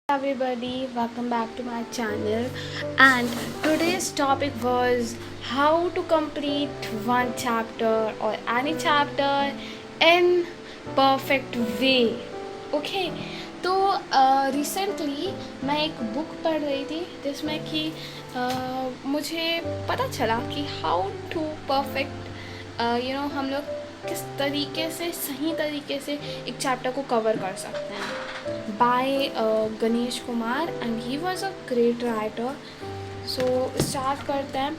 Everybody, welcome back to my channel. And today's topic was how to complete one chapter or any chapter in perfect way. Okay, तो recently मैं एक book पढ़ रही थी जिसमें कि मुझे पता चला कि हाउ टू परफेक्ट हम लोग किस तरीके से सही तरीके से एक चैप्टर को कवर कर सकते हैं by Ganesh Kumar and he was a great writer. So start करते हैं.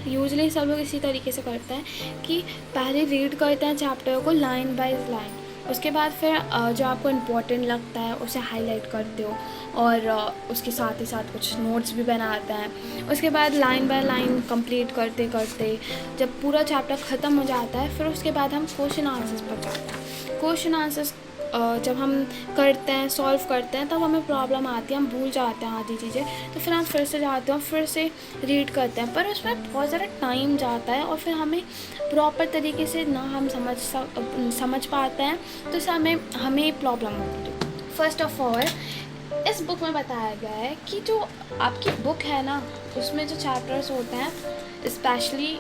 यूजली सब लोग इसी तरीके से करते हैं कि पहले रीड करते हैं चैप्टर को लाइन बाय लाइन, उसके बाद फिर जो आपको इम्पोर्टेंट लगता है उसे हाईलाइट करते हो और उसके साथ ही साथ कुछ नोट्स भी बनाते हैं. उसके बाद लाइन बाय लाइन कंप्लीट करते करते जब पूरा चैप्टर ख़त्म हो जाता है फिर उसके बाद हम क्वेश्चन आंसर्स पर जाते हैं. क्वेश्चन आंसर्स जब हम करते हैं सॉल्व करते हैं तब हमें प्रॉब्लम आती है, हम भूल जाते हैं आधी चीज़ें, तो फिर हम फिर से जाते हैं फिर से रीड करते हैं, पर उसमें बहुत ज़्यादा टाइम जाता है और फिर हमें प्रॉपर तरीके से ना हम समझ पाते हैं, तो इससे हमें प्रॉब्लम होती है. फर्स्ट ऑफ ऑल इस बुक में बताया गया है कि जो आपकी बुक है ना उसमें जो चैप्टर्स होते हैं, स्पेशली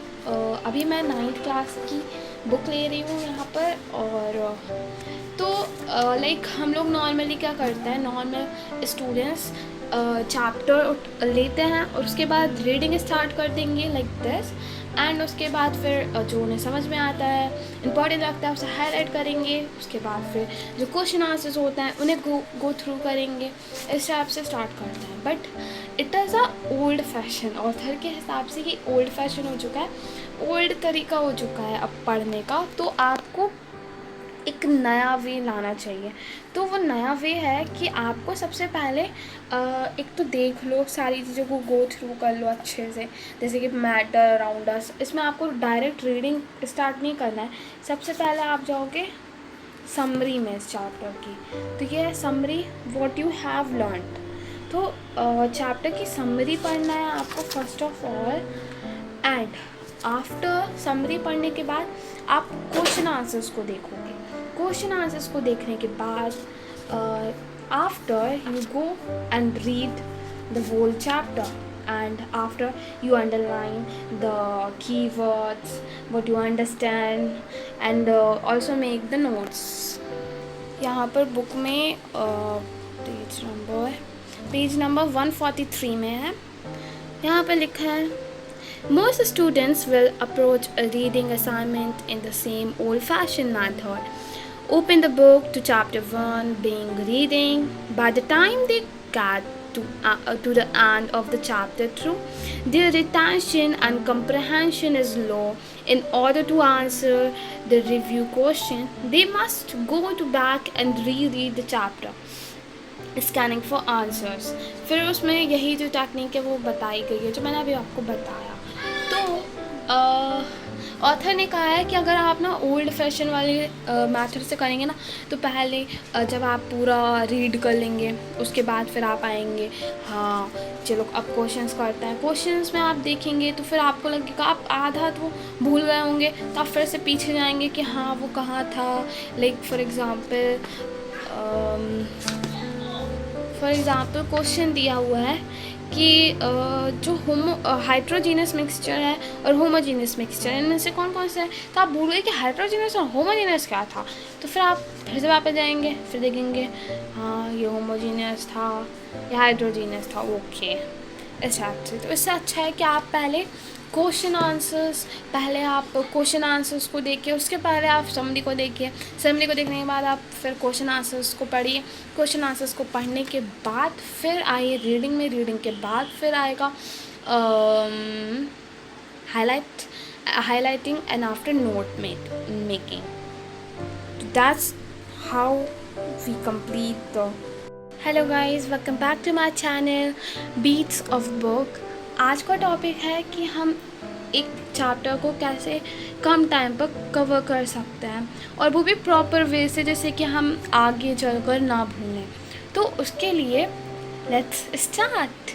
अभी मैं 9th क्लास की बुक ले रही हूँ यहाँ पर. और तो लाइक हम लोग नॉर्मली क्या करते हैं, नॉर्मल स्टूडेंट्स चैप्टर लेते हैं और उसके बाद रीडिंग स्टार्ट कर देंगे लाइक दिस, एंड उसके बाद फिर जो उन्हें समझ में आता है इंपॉर्टेंट लगता है उसे हाईलाइट करेंगे. उसके बाद फिर जो क्वेश्चन आंसर्स होते हैं उन्हें गो थ्रू करेंगे. इस टाइप से स्टार्ट करते हैं. But it is a old fashion, author के हिसाब से ये ओल्ड फैशन हो चुका है, ओल्ड तरीका हो चुका है अब पढ़ने का. तो आपको एक नया वे लाना चाहिए. तो वो नया वे है कि आपको सबसे पहले एक तो देख लो, सारी चीज़ों को गो थ्रू कर लो अच्छे से, जैसे कि मैटर अराउंड अस. इसमें आपको डायरेक्ट रीडिंग स्टार्ट नहीं करना है. सबसे पहले आप जाओगे समरी में इस चैप्टर की. तो ये है summary, what you have learned. तो चैप्टर की समरी पढ़ना है आपको first of all, and after summary पढ़ने के बाद आप क्वेश्चन आंसर्स को देखोगे. क्वेश्चन आंसर्स को देखने के बाद after you go and read the whole chapter, and after you underline the keywords what you understand and also make the notes. यहाँ पर बुक में पेज नंबर 143 में है. यहाँ पर लिखा है, most students will approach a reading assignment in the same old-fashioned method. Open the book to chapter 1 being reading. By the time they get to the end of the chapter through, their retention and comprehension is low. In order to answer the review question, they must go to back and reread the chapter, scanning for answers. फिर उसमें यही जो technique है वो बताई गई है जो मैंने अभी आपको बताया. तो ऑथर ने कहा है कि अगर आप ना ओल्ड फैशन वाले मेथड से करेंगे ना, तो पहले जब आप पूरा रीड कर लेंगे उसके बाद फिर आप आएंगे, हाँ चलो अब क्वेश्चंस करते हैं. क्वेश्चंस में आप देखेंगे तो फिर आपको लगेगा आप आधा तो भूल गए होंगे, तो आप फिर से पीछे जाएंगे कि हाँ वो कहाँ था. लाइक फॉर एग्ज़ाम्पल क्वेश्चन दिया हुआ है कि जो हाइड्रोजीनस मिक्सचर है और होमोजीनस मिक्सचर है, इनमें से कौन कौन सा है. तो आप भूल गए कि हाइड्रोजीनस और होमोजीनस क्या था, तो फिर आप फिर से वापस जाएंगे, फिर देखेंगे हाँ ये होमोजीनस था या हाइड्रोजीनस था. ओके इस टाइप से. तो इससे अच्छा है कि आप पहले क्वेश्चन आंसर्स को देखिए, उसके पहले आप समरी को देखिए. समरी को देखने के बाद आप फिर क्वेश्चन आंसर्स को पढ़िए. क्वेश्चन आंसर्स को पढ़ने के बाद फिर आइए रीडिंग में. रीडिंग के बाद फिर आएगा highlighting and after note making. That's how we complete the. Hello guys, welcome back to my channel beats of book. आज का टॉपिक है कि हम एक चैप्टर को कैसे कम टाइम पर कवर कर सकते हैं, और वो भी प्रॉपर वे से, जैसे कि हम आगे चलकर ना भूलें. तो उसके लिए लेट्स स्टार्ट.